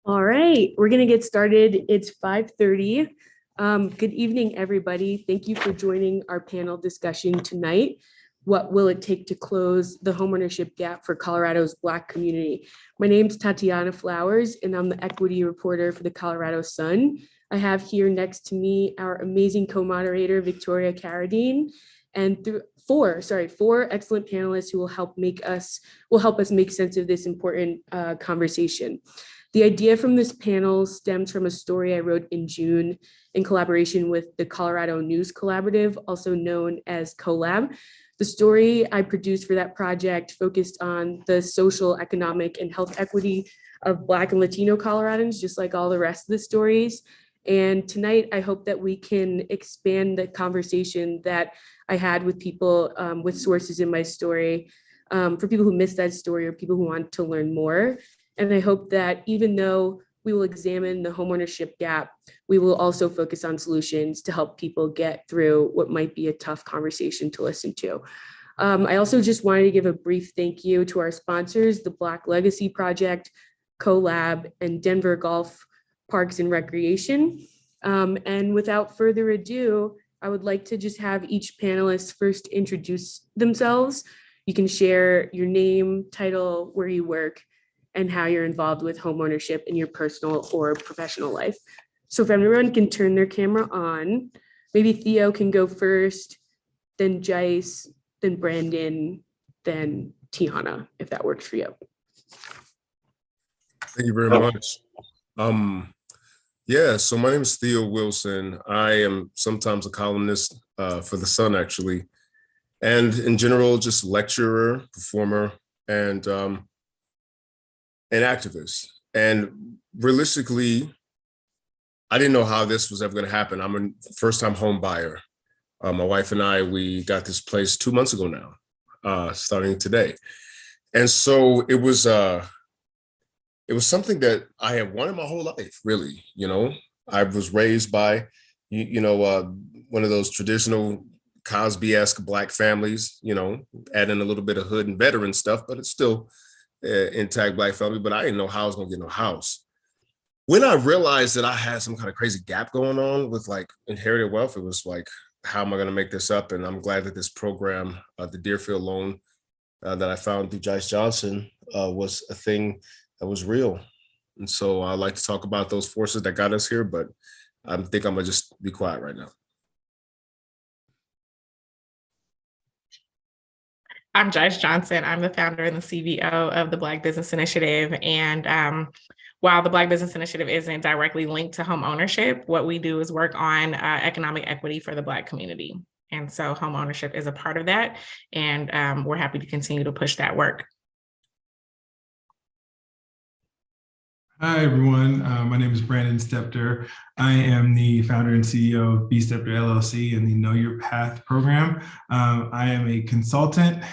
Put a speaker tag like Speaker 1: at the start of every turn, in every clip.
Speaker 1: All right, we're going to get started. It's 5:30. Good evening, everybody. Thank you for joining our panel discussion tonight. What will it take to close the homeownership gap for Colorado's Black community? My name's Tatiana Flowers, and I'm the equity reporter for the Colorado Sun. I have here next to me our amazing co-moderator, Victoria Carradine, and four excellent panelists who will help us make sense of this important conversation. The idea from this panel stems from a story I wrote in June in collaboration with the Colorado News Collaborative, also known as CoLab. The story I produced for that project focused on the social, economic, and health equity of Black and Latino Coloradans, just like all the rest of the stories. And tonight, I hope that we can expand the conversation that I had with people with sources in my story, for people who missed that story or people who want to learn more. And I hope that even though we will examine the homeownership gap, we will also focus on solutions to help people get through what might be a tough conversation to listen to. I also just wanted to give a brief thank you to our sponsors, the Black Legacy Project, CoLab, and Denver Golf Parks and Recreation. And without further ado, I would like to just have each panelist first introduce themselves. You can share your name, title, where you work, and how you're involved with homeownership in your personal or professional life. So if everyone can turn their camera on, maybe Theo can go first, then Jice, then Brandon, then Tiana, if that works for you.
Speaker 2: Thank you very much. So my name is Theo Wilson. I am sometimes a columnist for The Sun, actually, and in general, just lecturer, performer, and an activist. And realistically, I didn't know how this was ever going to happen. I'm a first-time home buyer. My wife and I, we got this place 2 months ago now, starting today. And so it was something that I had wanted my whole life, really. You know, I was raised by, one of those traditional Cosby-esque Black families, adding a little bit of hood and veteran stuff, but it's still intact Black family, but I didn't know how I was gonna get no house. When I realized that I had some kind of crazy gap going on with like inherited wealth, it was like, how am I gonna make this up? And I'm glad that this program, the Deerfield loan that I found through Jice Johnson was a thing that was real. And so I like to talk about those forces that got us here, but I think I'm gonna just be quiet right now.
Speaker 3: I'm Jice Johnson. I'm the founder and the CBO of the Black Business Initiative. And while the Black Business Initiative isn't directly linked to home ownership, what we do is work on economic equity for the Black community. And so home ownership is a part of that. And we're happy to continue to push that work.
Speaker 4: Hi, everyone. My name is Brandon Stepter. I am the founder and CEO of B Stepter LLC and the Know Your Path program. I am a consultant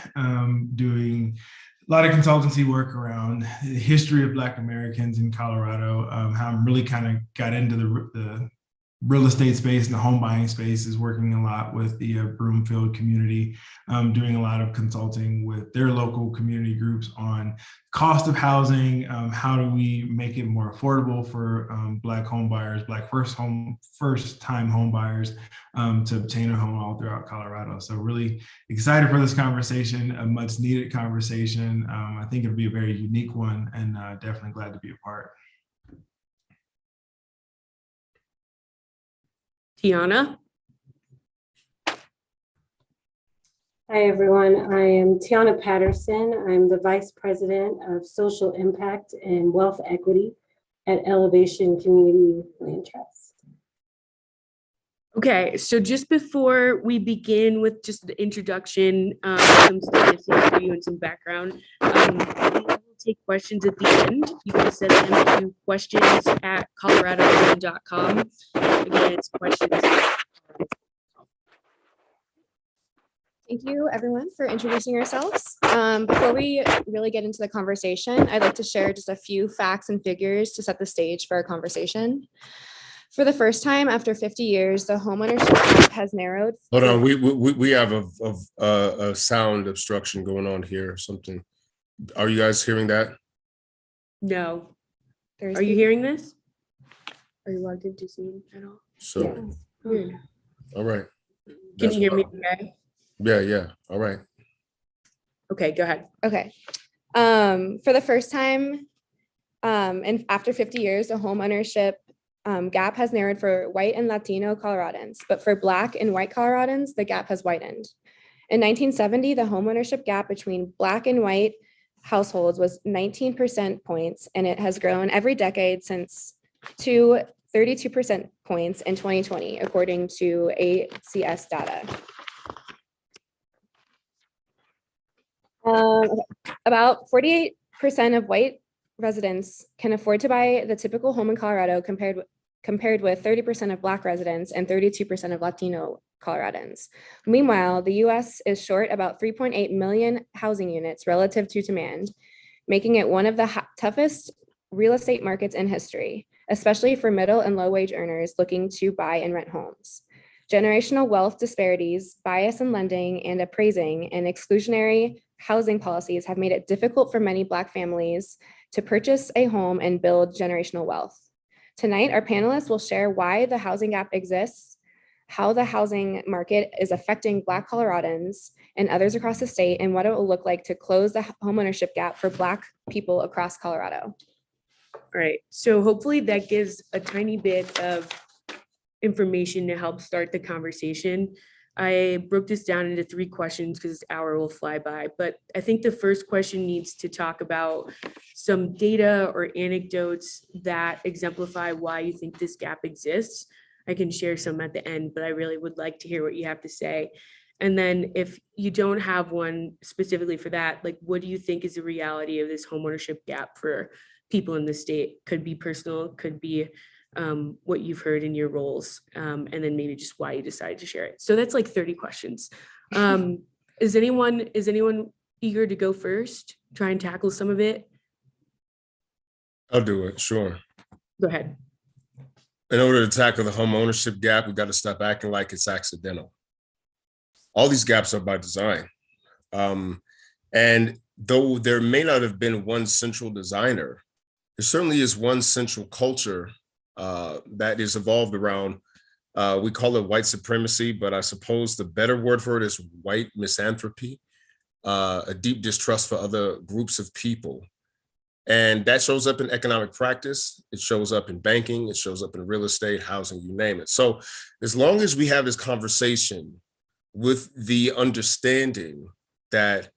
Speaker 4: doing a lot of consultancy work around the history of Black Americans in Colorado. How I'm really kind of got into the real estate space and the home buying space is working a lot with the Broomfield community, doing a lot of consulting with their local community groups on cost of housing, how do we make it more affordable for Black home buyers, Black first-time home buyers to obtain a home all throughout Colorado. So really excited for this conversation, a much needed conversation. I think it'll be a very unique one and definitely glad to be a part.
Speaker 1: Tiana.
Speaker 5: Hi, everyone. I am Tiana Patterson. I'm the Vice President of Social Impact and Wealth Equity at Elevation Community Land Trust.
Speaker 1: Okay, so just before we begin with just the introduction, some statistics for you and some background, we will take questions at the end. You can send them to questions@coloradonews.com. Again, it's questions.
Speaker 6: Thank you, everyone, for introducing yourselves. Before we really get into the conversation, I'd like to share just a few facts and figures to set the stage for our conversation. For the first time after 50 years, the homeownership gap has narrowed.
Speaker 2: Hold on, we have a sound obstruction going on here. Something. Are you guys hearing that?
Speaker 1: No. Are you
Speaker 6: Thursday.
Speaker 1: hearing this? Are you logged into Zoom at all?
Speaker 2: So,
Speaker 1: Weird.
Speaker 2: all right.
Speaker 1: Can
Speaker 2: That's
Speaker 1: you hear me
Speaker 2: what-
Speaker 1: okay?
Speaker 2: Yeah. All right.
Speaker 1: Okay, go ahead.
Speaker 6: Okay. For the first time, and after 50 years, the home ownership gap has narrowed for white and Latino Coloradans, but for Black and white Coloradans, the gap has widened. In 1970, the home ownership gap between Black and white households was 19% points, and it has grown every decade since to 32% points in 2020, according to ACS data. Okay. About 48% of white residents can afford to buy the typical home in Colorado compared with 30% of Black residents and 32% of Latino Coloradans. Meanwhile, the US is short about 3.8 million housing units relative to demand, making it one of the toughest real estate markets in history, especially for middle and low wage earners looking to buy and rent homes. Generational wealth disparities, bias in lending and appraising, and exclusionary housing policies have made it difficult for many Black families to purchase a home and build generational wealth. Tonight, our panelists will share why the housing gap exists, how the housing market is affecting Black Coloradans and others across the state, and what it will look like to close the homeownership gap for Black people across Colorado.
Speaker 1: All right, so hopefully that gives a tiny bit of information to help start the conversation. I broke this down into 3 questions because this hour will fly by, but I think the first question needs to talk about some data or anecdotes that exemplify why you think this gap exists. I can share some at the end, but I really would like to hear what you have to say. And then if you don't have one specifically for that, like, what do you think is the reality of this homeownership gap for people in the state? Could be personal, could be what you've heard in your roles, and then maybe just why you decided to share it. So that's like 30 questions. Is anyone eager to go first? Try and tackle some of it?
Speaker 2: I'll do it. Sure.
Speaker 1: Go ahead.
Speaker 2: In order to tackle the home ownership gap, we got to stop acting like it's accidental. All these gaps are by design. And though there may not have been one central designer, there certainly is one central culture that is evolved around, we call it white supremacy, but I suppose the better word for it is white misanthropy, a deep distrust for other groups of people. And that shows up in economic practice. It shows up in banking. It shows up in real estate, housing, you name it. So as long as we have this conversation with the understanding that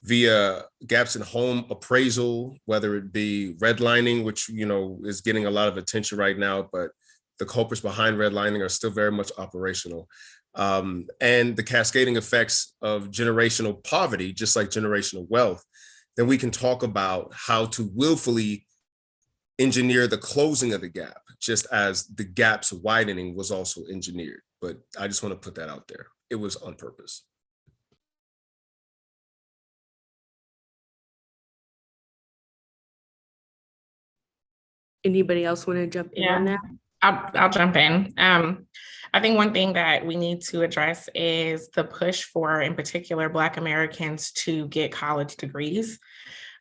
Speaker 2: via gaps in home appraisal, whether it be redlining, which, you know, is getting a lot of attention right now, but the culprits behind redlining are still very much operational. And the cascading effects of generational poverty, just like generational wealth, then we can talk about how to willfully engineer the closing of the gap, just as the gap's widening was also engineered. But I just want to put that out there. It was on purpose.
Speaker 1: Anybody else want to jump in on that?
Speaker 3: I'll jump in. I think one thing that we need to address is the push for, in particular, Black Americans to get college degrees.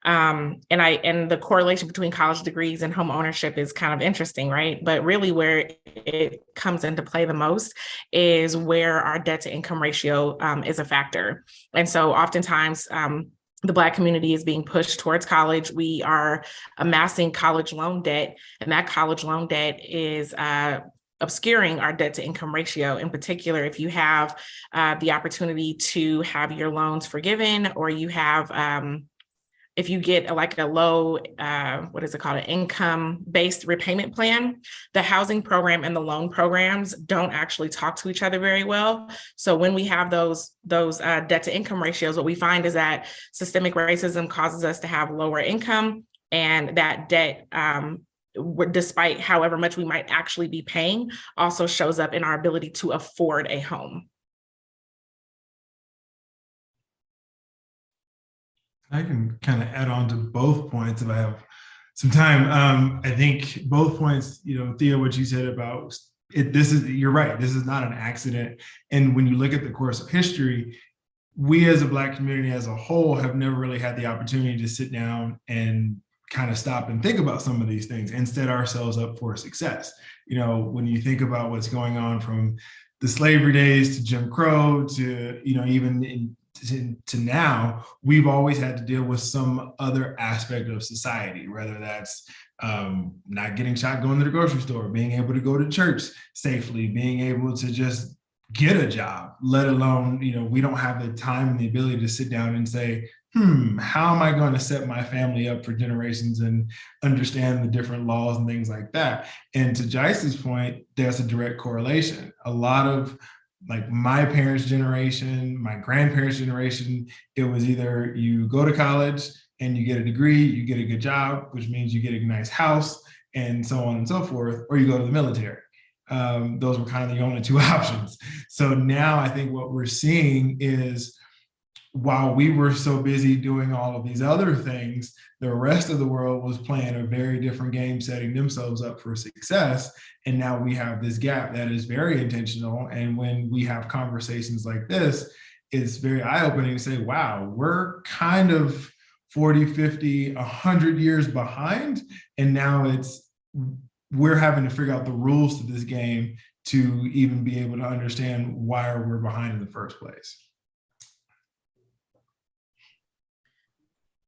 Speaker 3: And the correlation between college degrees and home ownership is kind of interesting, right? But really where it comes into play the most is where our debt to income ratio is a factor. And so oftentimes, the Black community is being pushed towards college. We are amassing college loan debt, and that college loan debt is obscuring our debt to income ratio. In particular, if you have the opportunity to have your loans forgiven, or you have, if you get a low, an income-based repayment plan, the housing program and the loan programs don't actually talk to each other very well. So when we have those debt to income ratios, what we find is that systemic racism causes us to have lower income, and that debt, despite however much we might actually be paying, also shows up in our ability to afford a home.
Speaker 4: I can kind of add on to both points if I have some time. I think both points, Thea, what you said about it, you're right. This is not an accident. And when you look at the course of history, we as a Black community as a whole have never really had the opportunity to sit down and kind of stop and think about some of these things and set ourselves up for success. You know, when you think about what's going on from the slavery days to Jim Crow to, you know, even to now, we've always had to deal with some other aspect of society, whether that's not getting shot going to the grocery store, being able to go to church safely, being able to just get a job, let alone, you know, we don't have the time and the ability to sit down and say, how am I going to set my family up for generations and understand the different laws and things like that? And to Jice's point, there's a direct correlation. A lot of like my parents' generation, my grandparents' generation, it was either you go to college and you get a degree, you get a good job, which means you get a nice house and so on and so forth, or you go to the military. Those were kind of the only two options. So now I think what we're seeing is, while we were so busy doing all of these other things, the rest of the world was playing a very different game, setting themselves up for success. And now we have this gap that is very intentional. And when we have conversations like this, it's very eye-opening to say, wow, we're kind of 40, 50, 100 years behind. And now we're having to figure out the rules to this game to even be able to understand why we're behind in the first place.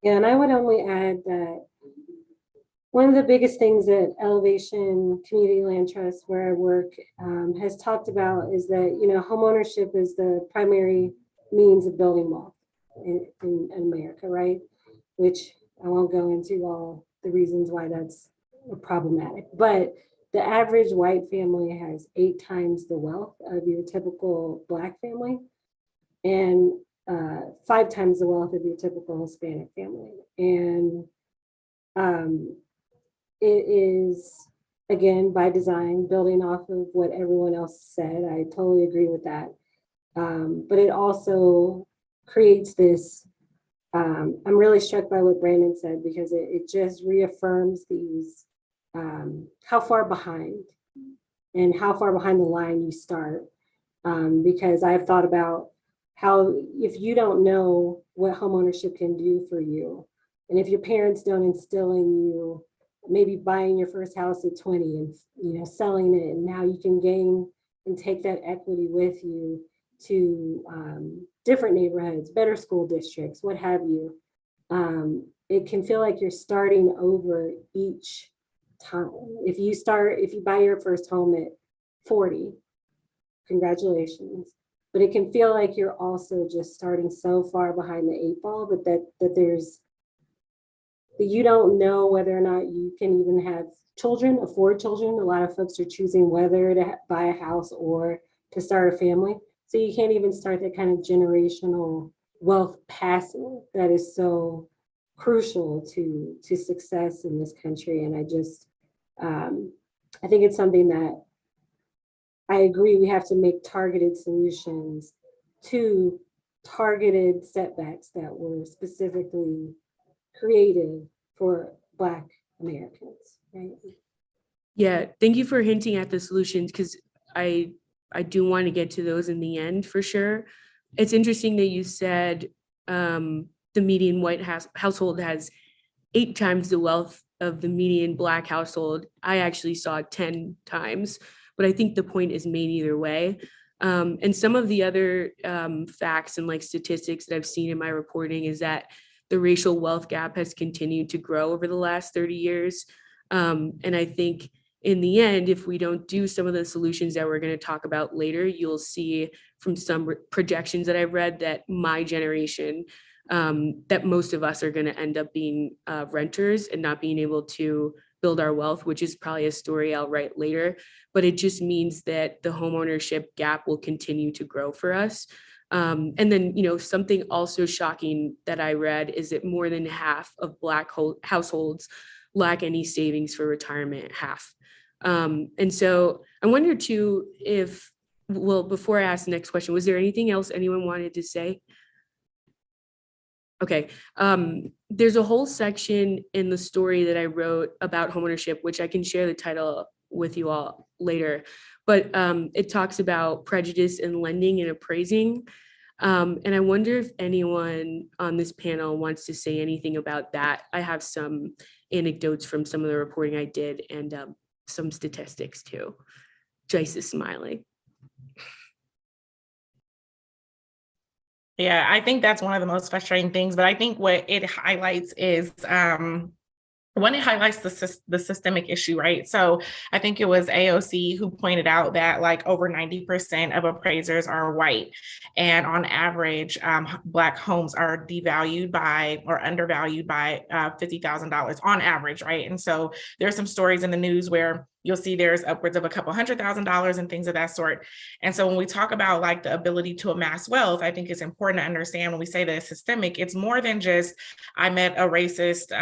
Speaker 5: Yeah, and I would only add that one of the biggest things that Elevation Community Land Trust, where I work, has talked about is that, you know, homeownership is the primary means of building wealth in America, right? Which I won't go into all the reasons why that's problematic, but the average white family has 8 times the wealth of your typical Black family, and 5 times the wealth of your typical Hispanic family. And it is, again, by design, building off of what everyone else said. I totally agree with that. But it also creates this, I'm really struck by what Brandon said, because it just reaffirms these, how far behind and how far behind the line you start. Because I've thought about how, if you don't know what homeownership can do for you, and if your parents don't instill in you, maybe buying your first house at 20 and, you know, selling it, and now you can gain and take that equity with you to different neighborhoods, better school districts, what have you. It can feel like you're starting over each time. If you buy your first home at 40, congratulations. But it can feel like you're also just starting so far behind the 8 ball, but that you don't know whether or not you can even have children, afford children. A lot of folks are choosing whether to buy a house or to start a family. So you can't even start that kind of generational wealth passing that is so crucial to success in this country. And I think it's something that I agree we have to make targeted solutions to targeted setbacks that were specifically created for Black Americans, right?
Speaker 1: Yeah, thank you for hinting at the solutions, because I do want to get to those in the end for sure. It's interesting that you said the median white household has 8 times the wealth of the median Black household. I actually saw 10 times, but I think the point is made either way. And some of the other facts and like statistics that I've seen in my reporting is that the racial wealth gap has continued to grow over the last 30 years. And I think in the end, if we don't do some of the solutions that we're going to talk about later, you'll see from some projections that I've read that my generation, that most of us are going to end up being renters and not being able to build our wealth, which is probably a story I'll write later. But it just means that the homeownership gap will continue to grow for us. And then, you know, something also shocking that I read is that more than half of Black households lack any savings for retirement, half. And so I wonder too before I ask the next question, was there anything else anyone wanted to say? Okay, there's a whole section in the story that I wrote about homeownership, which I can share the title with you all later, but it talks about prejudice in lending and appraising. And I wonder if anyone on this panel wants to say anything about that. I have some anecdotes from some of the reporting I did and some statistics too. Joyce is smiling.
Speaker 3: Yeah, I think that's one of the most frustrating things, but I think what it highlights is when it highlights the systemic issue, right? So I think it was AOC who pointed out that like over 90% of appraisers are white. And on average, Black homes are devalued by or undervalued by $50,000 on average, right? And so there's some stories in the news where you'll see there's upwards of a couple $100,000 and things of that sort. And so when we talk about like the ability to amass wealth, I think it's important to understand when we say that it's systemic, it's more than just I met a racist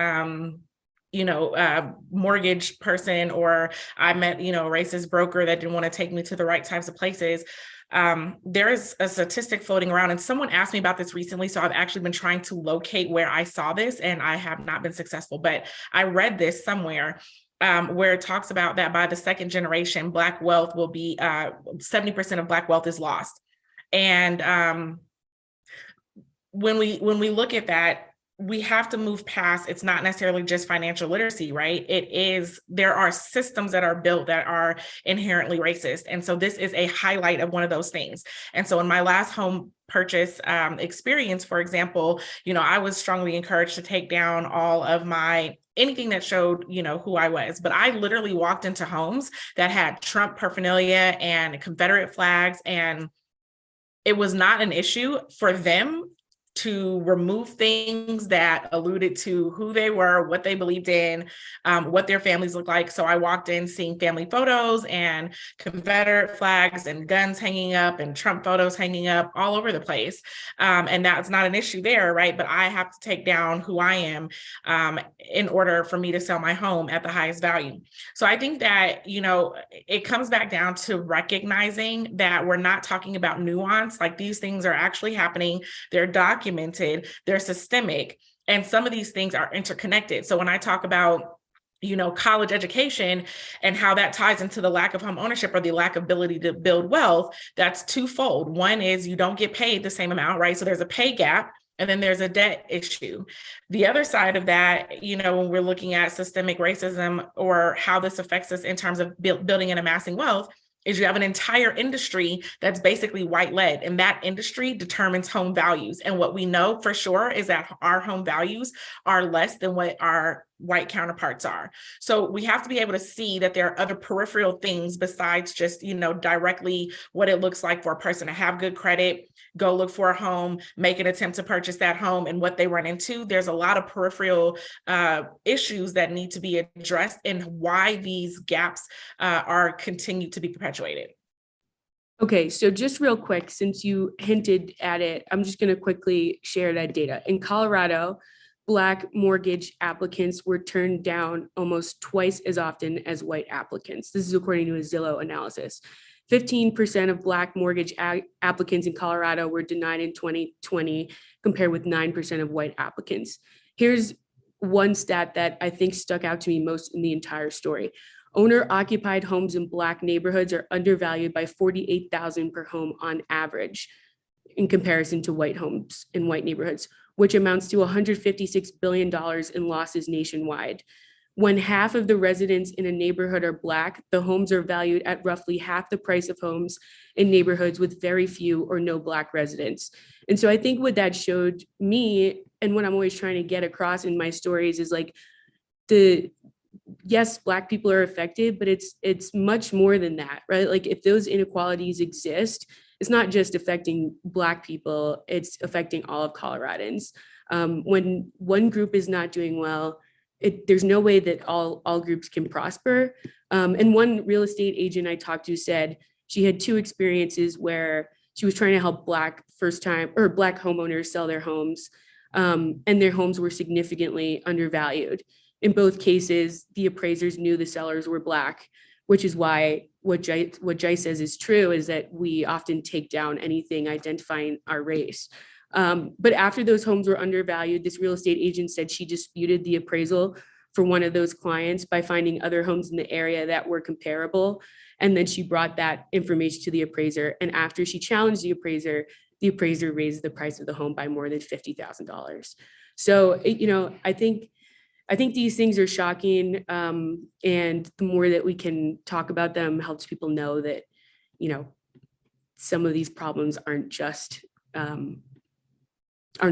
Speaker 3: mortgage person, or I met, a racist broker that didn't want to take me to the right types of places. There is a statistic floating around, and someone asked me about this recently. So I've actually been trying to locate where I saw this, and I have not been successful, but I read this somewhere where it talks about that by the second generation, Black wealth will be 70% of Black wealth is lost. And when we look at that, we have to move past, it's not necessarily just financial literacy, right? There are systems that are built that are inherently racist. And so this is a highlight of one of those things. And so in my last home purchase experience, for example, I was strongly encouraged to take down all of anything that showed, who I was. But I literally walked into homes that had Trump paraphernalia and Confederate flags, and it was not an issue for them to remove things that alluded to who they were, what they believed in, what their families looked like. So I walked in seeing family photos and Confederate flags and guns hanging up and Trump photos hanging up all over the place. And that's not an issue there, right? But I have to take down who I am in order for me to sell my home at the highest value. So I think that, it comes back down to recognizing that we're not talking about nuance. Like, these things are actually happening. They're documented, they're systemic, and some of these things are interconnected. So when I talk about college education and how that ties into the lack of home ownership or the lack of ability to build wealth, that's twofold. One is you don't get paid the same amount, right? So there's a pay gap, and then there's a debt issue. The other side of that, when we're looking at systemic racism or how this affects us in terms of building and amassing wealth, is you have an entire industry that's basically white-led, and that industry determines home values. And what we know for sure is that our home values are less than what our white counterparts are. So we have to be able to see that there are other peripheral things besides just, directly what it looks like for a person to have good credit, go look for a home, make an attempt to purchase that home, and what they run into. There's a lot of peripheral issues that need to be addressed, and why these gaps are continued to be perpetuated.
Speaker 1: Okay, so just real quick, since you hinted at it, I'm just going to quickly share that data. In Colorado, Black mortgage applicants were turned down almost twice as often as white applicants. This is according to a Zillow analysis. 15% of Black mortgage applicants in Colorado were denied in 2020, compared with 9% of white applicants. Here's one stat that I think stuck out to me most in the entire story. Owner-occupied homes in Black neighborhoods are undervalued by $48,000 per home on average in comparison to white homes in white neighborhoods, which amounts to $156 billion in losses nationwide. When half of the residents in a neighborhood are Black, the homes are valued at roughly half the price of homes in neighborhoods with very few or no Black residents. And so I think what that showed me, and what I'm always trying to get across in my stories, is like, yes, Black people are affected, but it's much more than that, right? Like, if those inequalities exist, it's not just affecting Black people, it's affecting all of Coloradans. When one group is not doing well, there's no way that all groups can prosper. And one real estate agent I talked to said she had two experiences where she was trying to help Black Black homeowners sell their homes, and their homes were significantly undervalued. In both cases, the appraisers knew the sellers were Black, which is why what Jai says is true, is that we often take down anything identifying our race. But after those homes were undervalued, this real estate agent said she disputed the appraisal for one of those clients by finding other homes in the area that were comparable. And then she brought that information to the appraiser. And after she challenged the appraiser raised the price of the home by more than $50,000. So, I think I think these things are shocking. And the more that we can talk about them helps people know that, you know, some of these problems aren't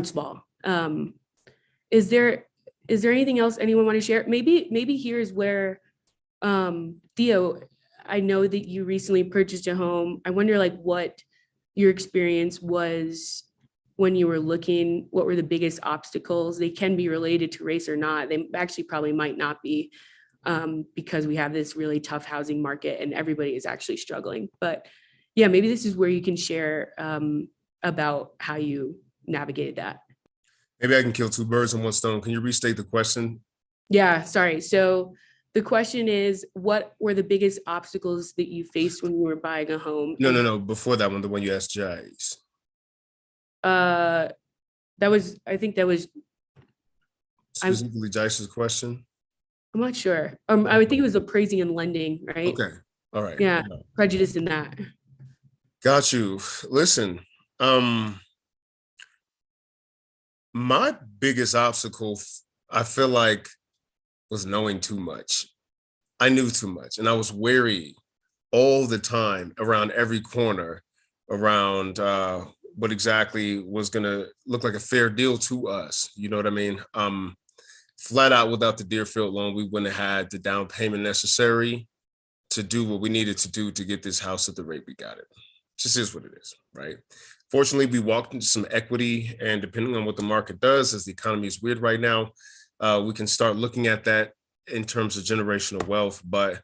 Speaker 1: small. Is there anything else anyone want to share? Maybe here's where, Theo, I know that you recently purchased a home. I wonder like what your experience was when you were looking, what were the biggest obstacles? They can be related to race or not. They actually probably might not be, because we have this really tough housing market and everybody is actually struggling. But yeah, maybe this is where you can share about how you navigated that.
Speaker 2: Maybe I can kill two birds with one stone. Can you restate the question?
Speaker 1: Yeah, sorry. So the question is, what were the biggest obstacles that you faced when you were buying a home?
Speaker 2: No. Before that one, the one you asked Jace.
Speaker 1: I think that was,
Speaker 2: Specifically Jace's question?
Speaker 1: I'm not sure. I would think it was appraising and lending, right?
Speaker 2: Okay. All right.
Speaker 1: Yeah, prejudice in that.
Speaker 2: Got you. Listen, my biggest obstacle, I feel like, was knowing too much. I knew too much, and I was wary all the time around every corner around what exactly was going to look like a fair deal to us. You know what I mean? Flat out, without the Deerfield loan, we wouldn't have had the down payment necessary to do what we needed to do to get this house at the rate we got it. Just is what it is, right? Fortunately, we walked into some equity, and depending on what the market does, as the economy is weird right now, we can start looking at that in terms of generational wealth. But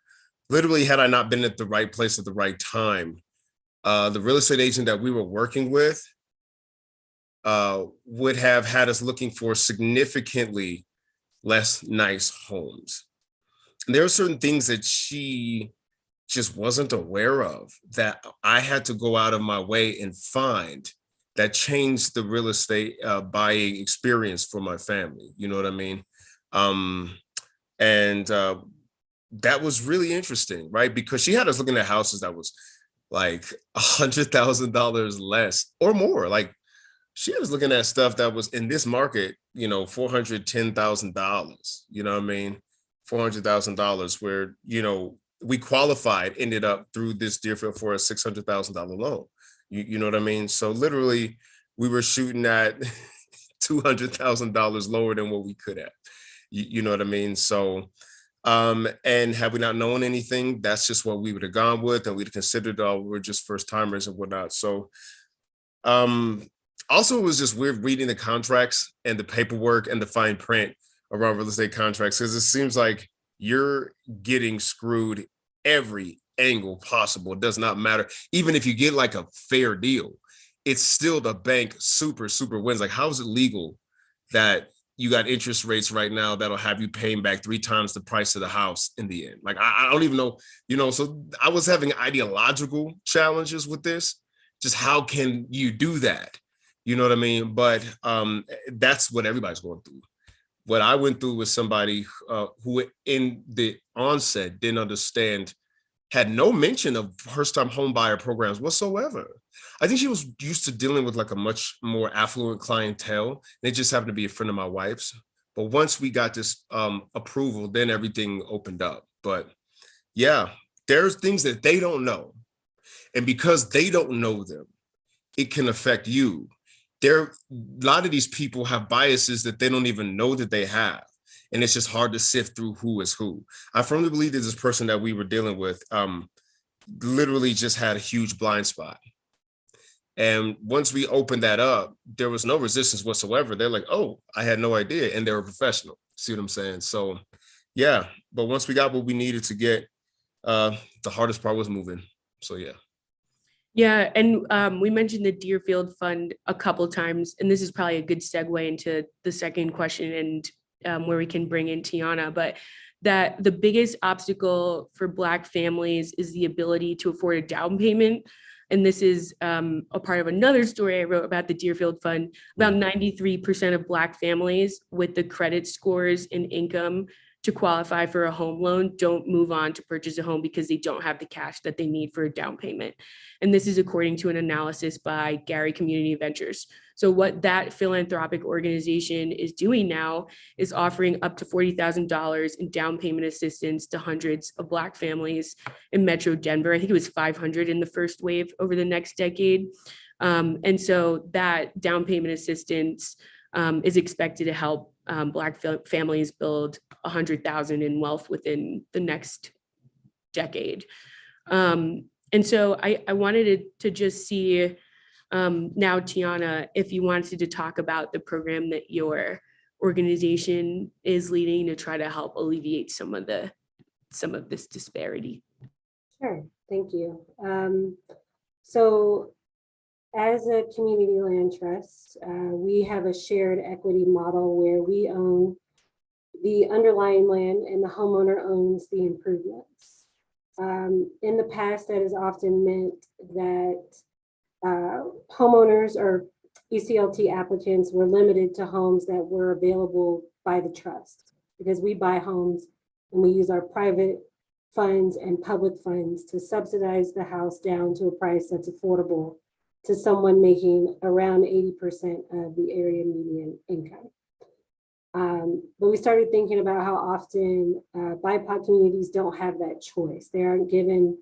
Speaker 2: literally, had I not been at the right place at the right time, the real estate agent that we were working with would have had us looking for significantly less nice homes. And there are certain things that she just wasn't aware of that I had to go out of my way and find that changed the real estate buying experience for my family. You know what I mean? And that was really interesting, right? Because she had us looking at houses that was like $100,000 less or more. Like she was looking at stuff that was in this market, you know, $410,000, you know what I mean? $400,000 where, you know, we qualified, ended up through this Deerfield for a $600,000 loan. You know what I mean? So literally we were shooting at $200,000 lower than what we could have, you know what I mean? So, and had we not known anything, that's just what we would have gone with. And we'd considered, we're just first timers and whatnot. So, also, it was just weird reading the contracts and the paperwork and the fine print around real estate contracts, because it seems like you're getting screwed every angle possible. It does not matter. Even if you get like a fair deal, it's still the bank super wins. Like, how is it legal that you got interest rates right now that'll have you paying back 3 times the price of the house in the end? Like, I don't even know, you know, so I was having ideological challenges with this. Just how can you do that? You know what I mean? But that's what everybody's going through. What I went through was somebody who in the onset didn't understand, had no mention of first-time home buyer programs whatsoever. I think she was used to dealing with like a much more affluent clientele. And it just happened to be a friend of my wife's. But once we got this approval, then everything opened up. But yeah, there's things that they don't know. And because they don't know them, it can affect you. A lot of these people have biases that they don't even know that they have. And it's just hard to sift through who is who. I firmly believe that this person that we were dealing with literally just had a huge blind spot. And once we opened that up, there was no resistance whatsoever. They're like, oh, I had no idea. And they were professional. See what I'm saying? So yeah, but once we got what we needed to get, the hardest part was moving. So yeah.
Speaker 1: Yeah, and we mentioned the Deerfield Fund a couple times, and this is probably a good segue into the second question and where we can bring in Tiana, but that the biggest obstacle for Black families is the ability to afford a down payment. And this is a part of another story I wrote about the Deerfield Fund. About 93% of Black families with the credit scores and income to qualify for a home loan don't move on to purchase a home because they don't have the cash that they need for a down payment. And this is according to an analysis by Gary Community Ventures. So what that philanthropic organization is doing now is offering up to $40,000 in down payment assistance to hundreds of Black families in Metro Denver. I think it was 500 in the first wave over the next decade. And so that down payment assistance is expected to help Black families build 100,000 in wealth within the next decade. And so I wanted to just see now, Tiana, if you wanted to talk about the program that your organization is leading to try to help alleviate some of this disparity.
Speaker 5: Sure, thank you. So as a community land trust, we have a shared equity model where we own the underlying land and the homeowner owns the improvements. In the past, that has often meant that homeowners or ECLT applicants were limited to homes that were available by the trust, because we buy homes and we use our private funds and public funds to subsidize the house down to a price that's affordable to someone making around 80% of the area median income. But we started thinking about how often BIPOC communities don't have that choice. They aren't given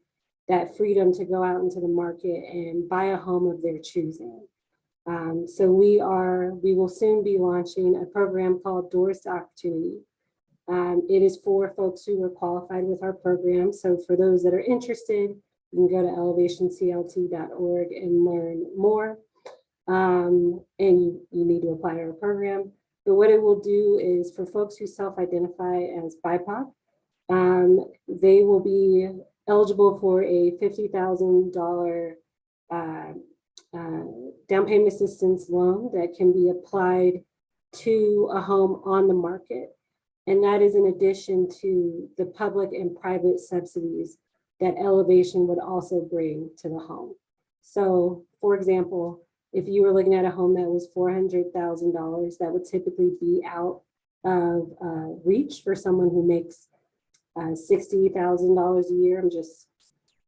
Speaker 5: that freedom to go out into the market and buy a home of their choosing. So we will soon be launching a program called Doors to Opportunity. It is for folks who are qualified with our program. So for those that are interested, you can go to elevationclt.org and learn more. And you need to apply to our program. But what it will do is for folks who self-identify as BIPOC, they will be eligible for a $50,000 down payment assistance loan that can be applied to a home on the market. And that is in addition to the public and private subsidies that Elevation would also bring to the home. So for example, if you were looking at a home that was $400,000, that would typically be out of reach for someone who makes $60,000 a year. I'm just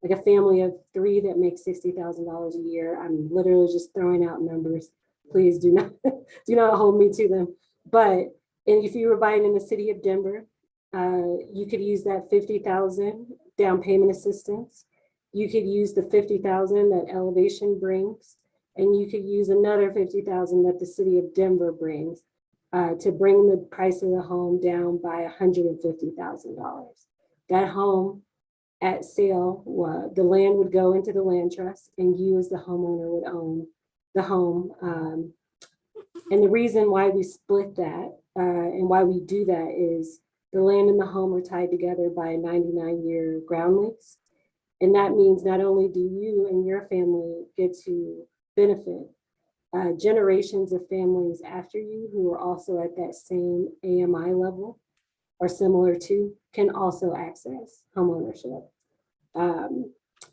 Speaker 5: like a family of 3 that makes $60,000 a year. I'm literally just throwing out numbers. Please do not hold me to them. But if you were buying in the city of Denver, you could use that $50,000 down payment assistance. You could use the $50,000 that Elevation brings, and you could use another $50,000 that the city of Denver brings to bring the price of the home down by $150,000. That home at sale, the land would go into the land trust, and you as the homeowner would own the home. And the reason why we split that and why we do that is the land and the home are tied together by a 99-year ground lease. And that means not only do you and your family get to benefit, generations of families after you who are also at that same AMI level or similar to can also access homeownership.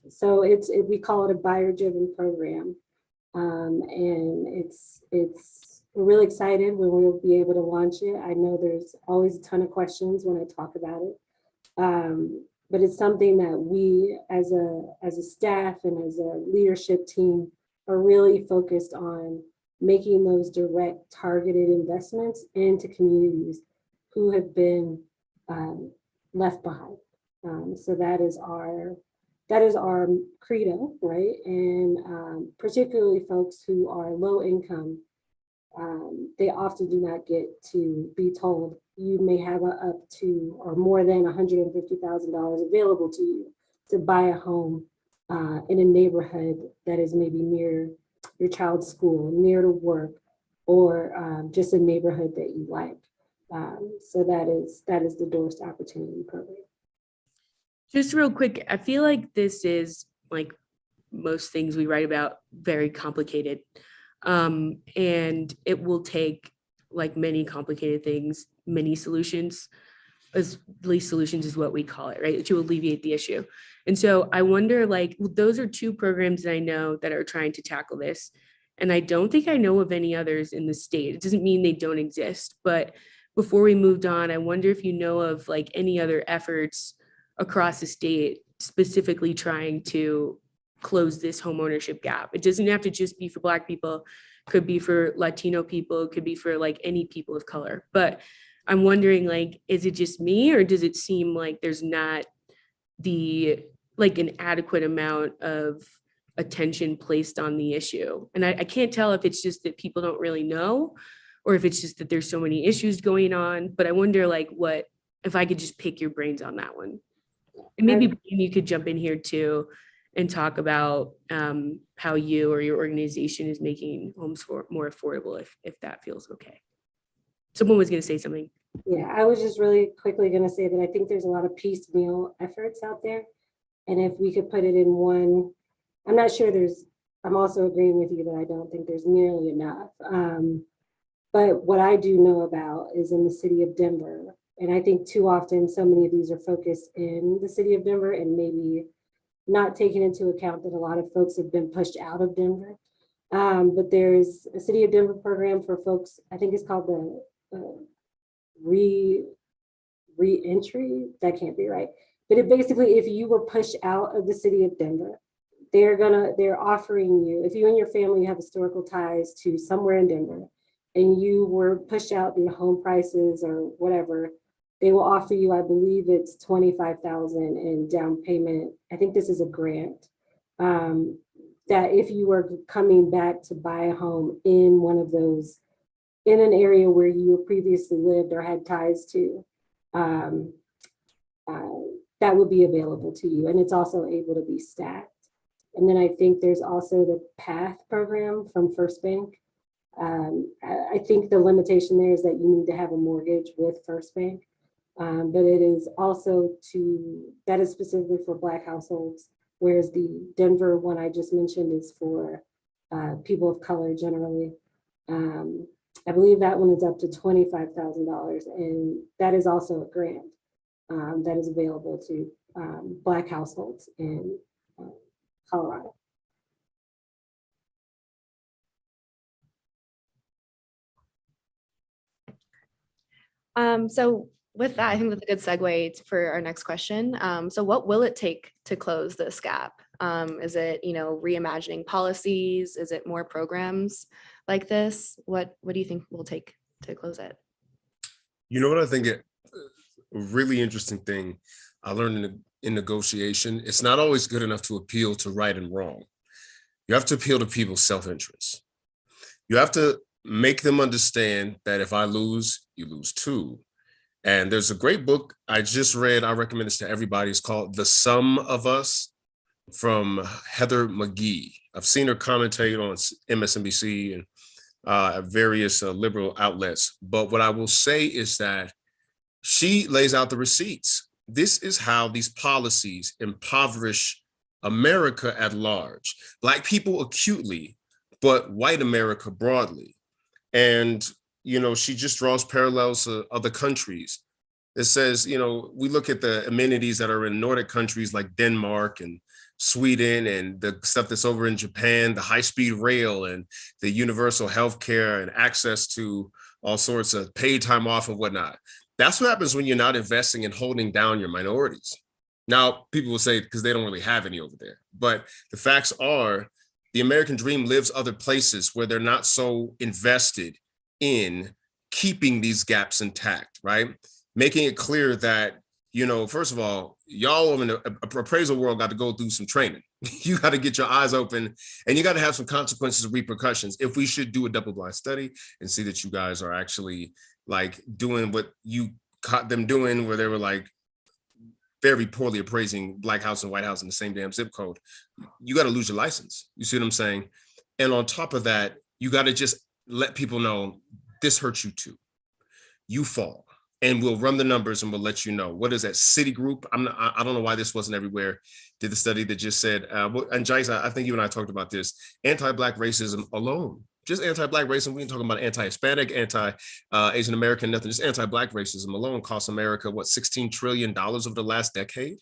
Speaker 5: So we call it a buyer-driven program. And we're really excited when we'll be able to launch it. I know there's always a ton of questions when I talk about it. But it's something that we as a staff and as a leadership team are really focused on making those direct targeted investments into communities who have been left behind. So that is our credo, right? And particularly folks who are low income, they often do not get to be told you may have up to or more than $150,000 available to you to buy a home in a neighborhood that is maybe near your child's school, near to work, or just a neighborhood that you like. So that is the Doors to Opportunity program.
Speaker 1: Just real quick, I feel like this is, like most things we write about, very complicated. And it will take, like many complicated things, many solutions, at least solutions is what we call it, right? To alleviate the issue. And so I wonder, like, those are 2 programs that I know that are trying to tackle this. And I don't think I know of any others in the state. It doesn't mean they don't exist, but before we moved on, I wonder if you know of like any other efforts across the state specifically trying to close this homeownership gap. It doesn't have to just be for Black people. could be for Latino people, it could be for like any people of color. But I'm wondering, like, is it just me, or does it seem like there's not an adequate amount of attention placed on the issue? And I can't tell if it's just that people don't really know, or if it's just that there's so many issues going on. But I wonder, like, what if I could just pick your brains on that one? And maybe you could jump in here too and talk about how you or your organization is making homes more affordable, if that feels okay. Someone was going to say something.
Speaker 5: Yeah, I was just really quickly going to say that I think there's a lot of piecemeal efforts out there. And if we could put it in one, I'm not sure I'm also agreeing with you that I don't think there's nearly enough. But what I do know about is in the city of Denver. And I think too often, so many of these are focused in the city of Denver and maybe not taking into account that a lot of folks have been pushed out of Denver. But there's a city of Denver program for folks, I think it's called the re-entry, that can't be right. But it basically, if you were pushed out of the city of Denver, they're offering you, if you and your family have historical ties to somewhere in Denver and you were pushed out due to home prices or whatever, they will offer you, I believe it's $25,000 in down payment. I think this is a grant that if you were coming back to buy a home in one of those, in an area where you previously lived or had ties to, that would be available to you. And it's also able to be stacked. And then I think there's also the PATH program from First Bank. I think the limitation there is that you need to have a mortgage with First Bank. But it is also that is specifically for Black households, whereas the Denver one I just mentioned is for people of color generally. I believe that one is up to $25,000, and that is also a grant that is available to Black households in Colorado.
Speaker 6: So with that, I think that's a good segue for our next question. So what will it take to close this gap? Is it, reimagining policies? Is it more programs like this? What do you think will take to close it?
Speaker 2: You know what I think a really interesting thing I learned in negotiation, it's not always good enough to appeal to right and wrong. You have to appeal to people's self-interest. You have to make them understand that if I lose, you lose too. And there's a great book I just read. I recommend this to everybody. It's called The Sum of Us from Heather McGhee. I've seen her commentate on MSNBC and various liberal outlets. But what I will say is that she lays out the receipts. This is how these policies impoverish America at large, Black people acutely, but white America broadly. And she just draws parallels to other countries. It says, we look at the amenities that are in Nordic countries like Denmark and Sweden and the stuff that's over in Japan, the high-speed rail and the universal healthcare and access to all sorts of paid time off and whatnot. That's what happens when you're not investing in holding down your minorities. Now, people will say because they don't really have any over there. But the facts are the American dream lives other places where they're not so invested in keeping these gaps intact, right? Making it clear that, first of all, y'all in the appraisal world got to go through some training. You got to get your eyes open and you got to have some consequences and repercussions. If we should do a double-blind study and see that you guys are actually like doing what you caught them doing, where they were like very poorly appraising Black house and white house in the same damn zip code, you got to lose your license. You see what I'm saying? And on top of that, you got to just let people know this hurts you too. You fall. And we'll run the numbers and we'll let you know. What is that? Citigroup? I don't know why this wasn't everywhere. Did the study that just said, and Jace, I think you and I talked about this, anti-Black racism alone, just anti-Black racism. We ain't talking about anti-Hispanic, anti-Asian American, nothing, just anti-Black racism alone costs America, $16 trillion over the last decade?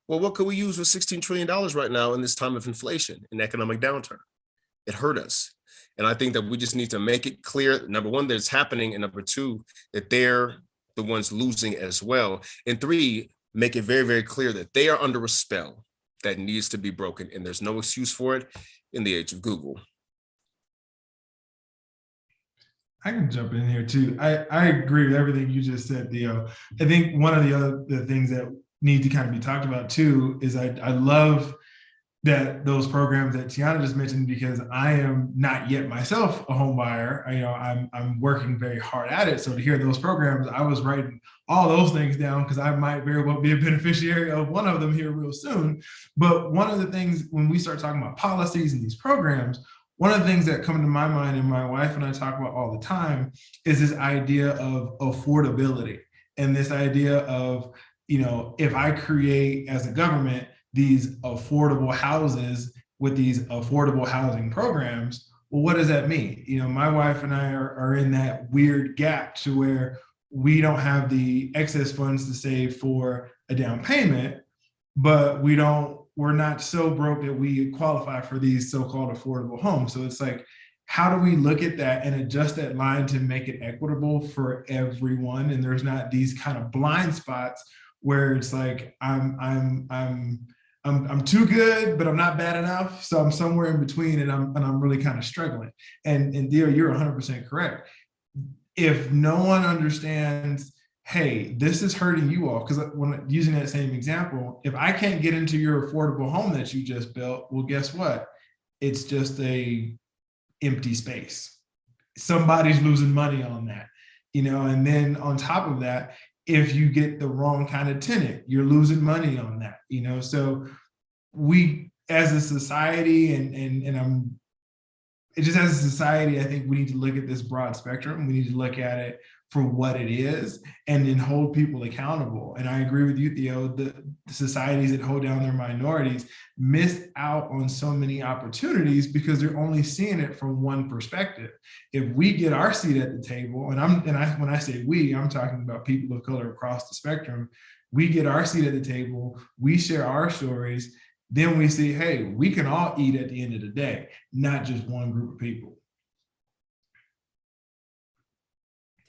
Speaker 2: Well, what could we use with $16 trillion right now in this time of inflation and economic downturn? It hurt us. And I think that we just need to make it clear, number one, that it's happening, and number two, that they're the ones losing as well. And three, make it very, very clear that they are under a spell that needs to be broken, and there's no excuse for it in the age of Google.
Speaker 4: I can jump in here too. I agree with everything you just said, Theo. I think one of the things that need to kind of be talked about too is I love that those programs that Tiana just mentioned, because I am not yet myself a home buyer. I'm working very hard at it. So to hear those programs, I was writing all those things down because I might very well be a beneficiary of one of them here real soon. But one of the things when we start talking about policies and these programs, one of the things that come to my mind and my wife and I talk about all the time is this idea of affordability and this idea of, if I create as a government these affordable houses with these affordable housing programs, well, what does that mean? My wife and I are in that weird gap to where we don't have the excess funds to save for a down payment, but we're not so broke that we qualify for these so-called affordable homes. So it's like, how do we look at that and adjust that line to make it equitable for everyone? And there's not these kind of blind spots where it's like, I'm too good, but I'm not bad enough. So I'm somewhere in between, and I'm really kind of struggling. And Theo, you're 100% correct. If no one understands, hey, this is hurting you all, because when using that same example, if I can't get into your affordable home that you just built, well, guess what? It's just a empty space. Somebody's losing money on that, and then on top of that, if you get the wrong kind of tenant, you're losing money on that, so we as a society as a society, I think we need to look at this broad spectrum. We need to look at it for what it is and then hold people accountable. And I agree with you, Theo, the societies that hold down their minorities miss out on so many opportunities because they're only seeing it from one perspective. If we get our seat at the table, when I say we, I'm talking about people of color across the spectrum, we get our seat at the table, we share our stories, then we see, hey, we can all eat at the end of the day, not just one group of people.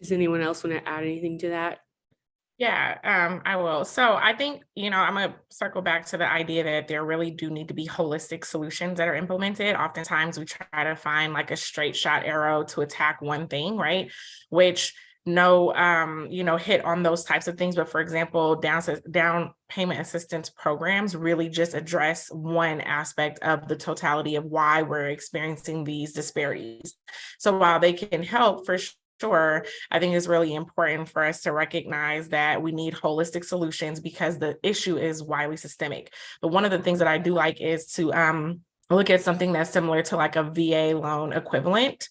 Speaker 1: Does anyone else want to add anything to that?
Speaker 3: Yeah, I will. So I think, I'm going to circle back to the idea that there really do need to be holistic solutions that are implemented. Oftentimes we try to find like a straight shot arrow to attack one thing, right? Which hit on those types of things. But for example, down payment assistance programs really just address one aspect of the totality of why we're experiencing these disparities. So while they can help for sure, I think it's really important for us to recognize that we need holistic solutions because the issue is widely systemic. But one of the things that I do like is to look at something that's similar to like a VA loan equivalent.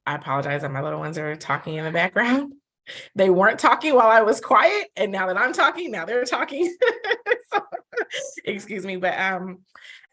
Speaker 3: I apologize that my little ones are talking in the background. They weren't talking while I was quiet, and now that I'm talking, now they're talking. So, excuse me, but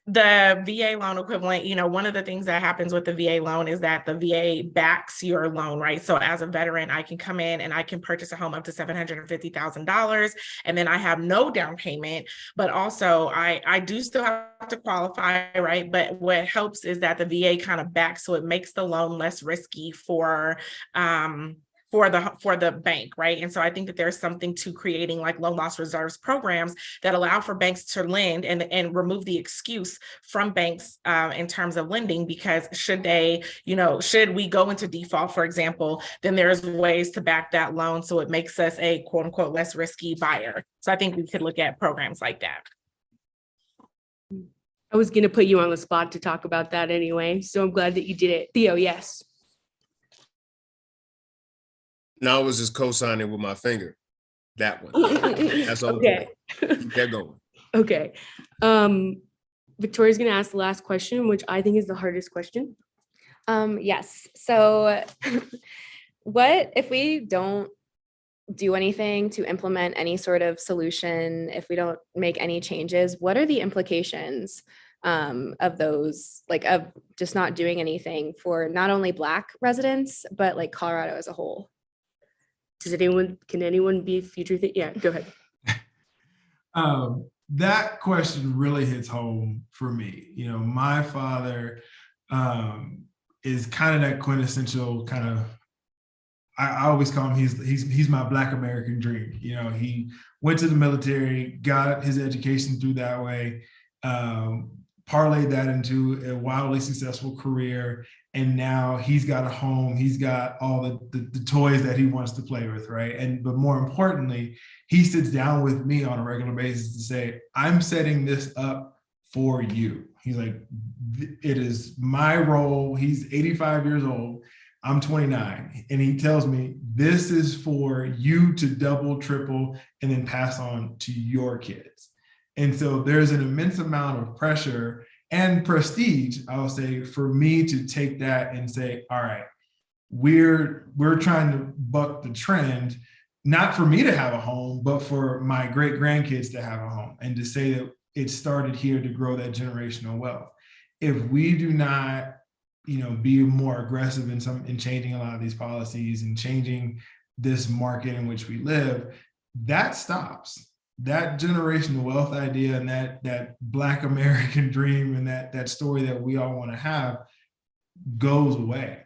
Speaker 3: the VA loan equivalent, one of the things that happens with the VA loan is that the VA backs your loan, right? So as a veteran, I can come in and I can purchase a home up to $750,000, and then I have no down payment, but also I do still have to qualify, right? But what helps is that the VA kind of backs, so it makes the loan less risky for the bank, right? And so I think that there's something to creating like loan loss reserves programs that allow for banks to lend and remove the excuse from banks in terms of lending, because should we go into default, for example, then there's ways to back that loan so it makes us a quote unquote less risky buyer. So I think we could look at programs like that.
Speaker 1: I was going to put you on the spot to talk about that anyway, so I'm glad that you did it. Theo, yes.
Speaker 2: No, I was just co-signing with my finger. That one. That's all.
Speaker 1: Okay.
Speaker 2: Keep that going.
Speaker 1: Okay. Victoria's going to ask the last question, which I think is the hardest question.
Speaker 6: Yes. So what if we don't do anything to implement any sort of solution, if we don't make any changes, what are the implications of those, like of just not doing anything for not only Black residents, but like Colorado as a whole?
Speaker 1: Can anyone be future? Yeah, go ahead.
Speaker 4: That question really hits home for me. My father is kind of that quintessential kind of, I always call him, he's my Black American dream. He went to the military, got his education through that way, parlayed that into a wildly successful career, And now he's got a home, he's got all the toys that he wants to play with, right? But more importantly, he sits down with me on a regular basis to say, I'm setting this up for you. He's like, it is my role. He's 85 years old. I'm 29. And he tells me, this is for you to double, triple, and then pass on to your kids. And so there's an immense amount of pressure and prestige, I would say, for me to take that and say, all right, we're trying to buck the trend, not for me to have a home, but for my great grandkids to have a home, and to say that it started here to grow that generational wealth. If we do not, be more aggressive in changing a lot of these policies and changing this market in which we live, that stops. That generational wealth idea and that Black American dream and that story that we all want to have goes away.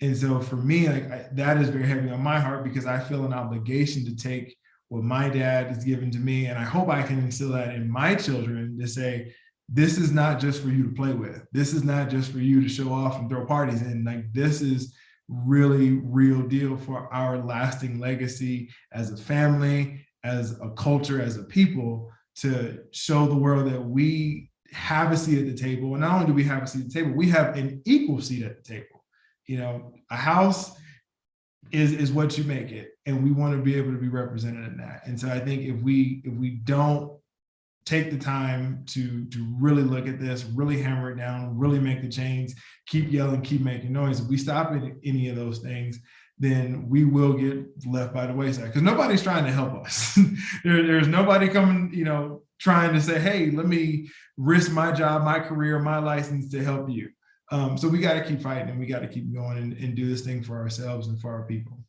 Speaker 4: And so for me, that is very heavy on my heart, because I feel an obligation to take what my dad has given to me, and I hope I can instill that in my children, to say, this is not just for you to play with. This is not just for you to show off and throw parties in. This is really real deal for our lasting legacy as a family, as a culture, as a people, to show the world that we have a seat at the table. And not only do we have a seat at the table, we have an equal seat at the table. A house is what you make it, and we want to be able to be represented in that. And so I think if we don't take the time to really look at this, really hammer it down, really make the change, keep yelling, keep making noise, if we stop at any of those things, then we will get left by the wayside, because nobody's trying to help us. There's nobody coming, trying to say, hey, let me risk my job, my career, my license to help you. So we got to keep fighting, and we got to keep going and do this thing for ourselves and for our people.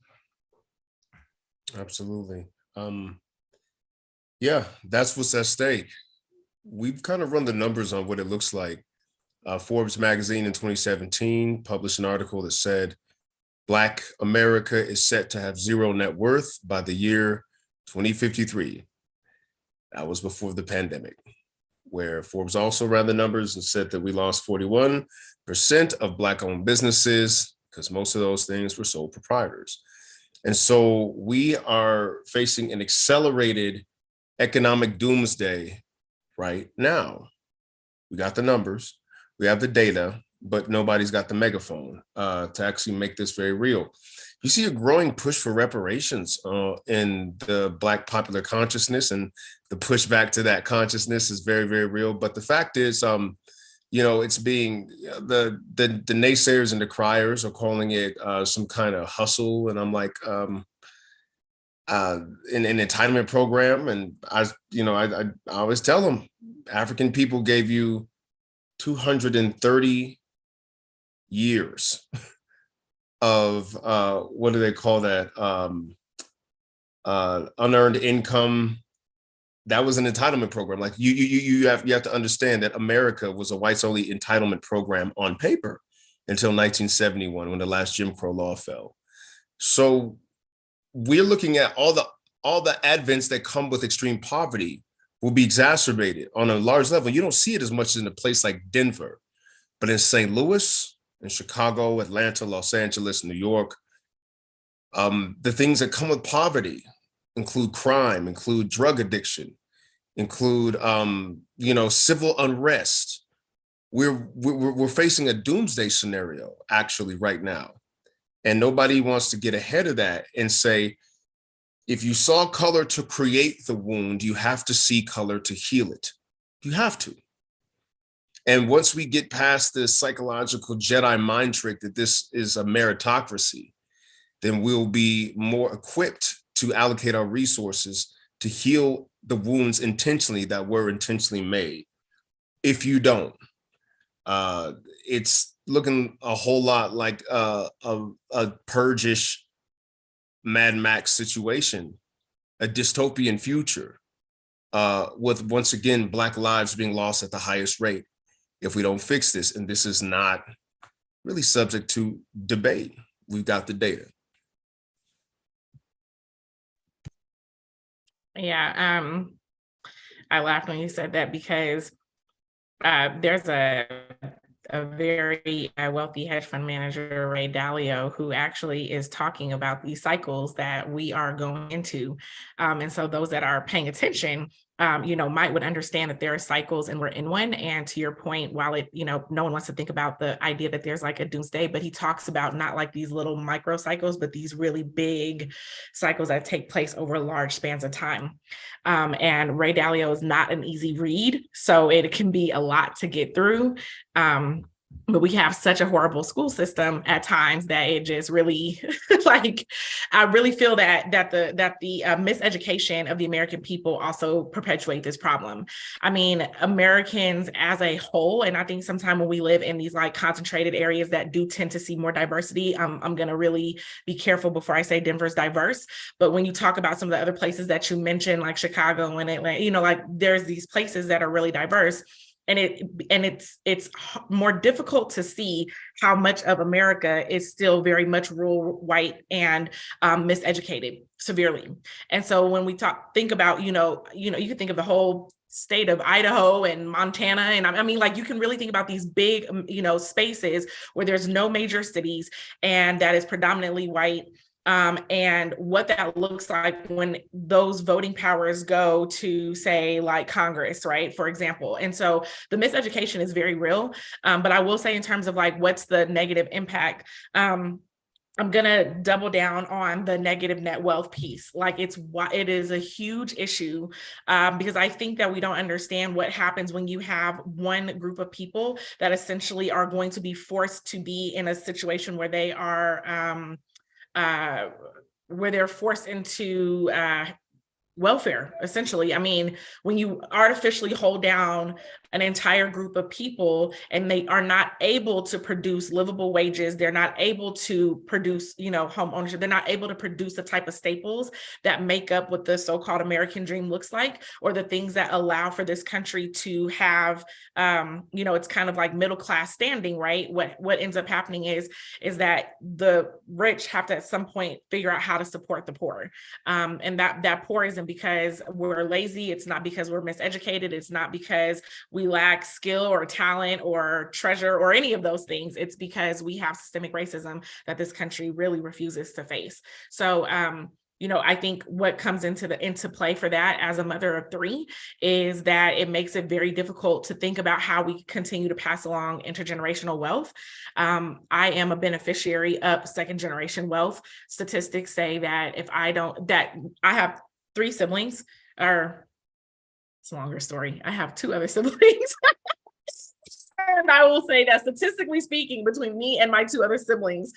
Speaker 2: Absolutely. Yeah, that's what's at stake. We've kind of run the numbers on what it looks like. Forbes magazine in 2017 published an article that said Black America is set to have zero net worth by the year 2053. That was before the pandemic, where Forbes also ran the numbers and said that we lost 41% of Black-owned businesses, because most of those things were sole proprietors. And so we are facing an accelerated economic doomsday right now. We got the numbers, we have the data, but nobody's got the megaphone to actually make this very real. You see a growing push for reparations in the Black popular consciousness, and the pushback to that consciousness is very, very real. But the fact is, it's being, the naysayers and the criers are calling it some kind of hustle. And I'm like, an entitlement program. And I always tell them, African people gave you 230 years of what do they call that? Unearned income. That was an entitlement program. Like you have to understand that America was a whites only entitlement program on paper until 1971, when the last Jim Crow law fell. So we're looking at all the advents that come with extreme poverty will be exacerbated on a large level. You don't see it as much in a place like Denver, but in St. Louis, in Chicago, Atlanta, Los Angeles, New York, the things that come with poverty include crime, include drug addiction, include civil unrest. We're facing a doomsday scenario actually right now, and nobody wants to get ahead of that and say, if you saw color to create the wound, you have to see color to heal it. You have to. And once we get past this psychological Jedi mind trick that this is a meritocracy, then we'll be more equipped to allocate our resources to heal the wounds intentionally that were intentionally made. If you don't, it's looking a whole lot like a purge-ish Mad Max situation, a dystopian future, with, once again, Black lives being lost at the highest rate if we don't fix this. And this is not really subject to debate. We've got the data.
Speaker 3: Yeah, I laughed when you said that, because there's a a very wealthy hedge fund manager, Ray Dalio, who actually is talking about these cycles that we are going into. And so those that are paying attention, would understand that there are cycles and we're in one. And to your point, while no one wants to think about the idea that there's like a doomsday, but he talks about not like these little micro cycles, but these really big cycles that take place over large spans of time. And Ray Dalio is not an easy read, so it can be a lot to get through. But we have such a horrible school system at times that it just really, I really feel that the miseducation of the American people also perpetuate this problem. I mean, Americans as a whole, and I think sometimes when we live in these like concentrated areas that do tend to see more diversity, I'm going to really be careful before I say Denver's diverse. But when you talk about some of the other places that you mentioned, like Chicago and Atlanta, like there's these places that are really diverse. And it's more difficult to see how much of America is still very much rural, white, and miseducated severely. And so when we think about, you can think of the whole state of Idaho and Montana. And I mean, like, you can really think about these big, spaces where there's no major cities and that is predominantly white. And what that looks like when those voting powers go to, say, like Congress, right, for example. And so the miseducation is very real. But I will say, in terms of like, what's the negative impact? I'm going to double down on the negative net wealth piece. Like, it is a huge issue because I think that we don't understand what happens when you have one group of people that essentially are going to be forced to be in a situation where they are where they're forced into welfare, essentially. I mean, when you artificially hold down an entire group of people and they are not able to produce livable wages, they're not able to produce, home ownership, they're not able to produce the type of staples that make up what the so-called American dream looks like, or the things that allow for this country to have, it's kind of like middle class standing, right? What ends up happening is that the rich have to at some point figure out how to support the poor. And that poor isn't because we're lazy. It's not because we're miseducated. It's not because we lack skill or talent or treasure or any of those things. It's because we have systemic racism that this country really refuses to face. So, I think what comes into play for that as a mother of three is that it makes it very difficult to think about how we continue to pass along intergenerational wealth. I am a beneficiary of second generation wealth. Statistics say that I have 3 siblings, or it's a longer story. I have 2 other siblings. And I will say that statistically speaking, between me and my 2 other siblings,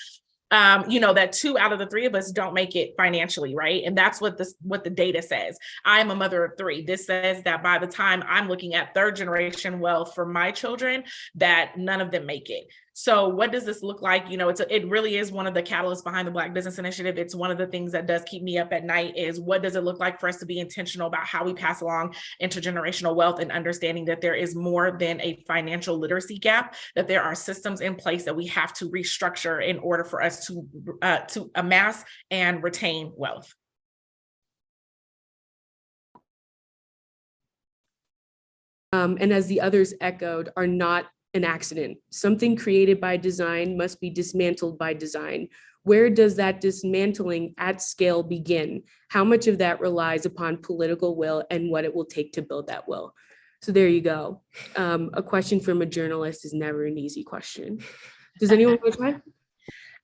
Speaker 3: that 2 out of the 3 of us don't make it financially, right? And that's what the data says. I'm a mother of 3. This says that by the time I'm looking at third generation wealth for my children, that none of them make it. So what does this look like? It really is one of the catalysts behind the Black Business Initiative. It's one of the things that does keep me up at night is, what does it look like for us to be intentional about how we pass along intergenerational wealth, and understanding that there is more than a financial literacy gap, that there are systems in place that we have to restructure in order for us to amass and retain wealth.
Speaker 1: And as the others echoed, are not an accident. Something created by design must be dismantled by design. Where does that dismantling at scale begin? How much of that relies upon political will and what it will take to build that will? So there you go. A question from a journalist is never an easy question. Does anyone want to try?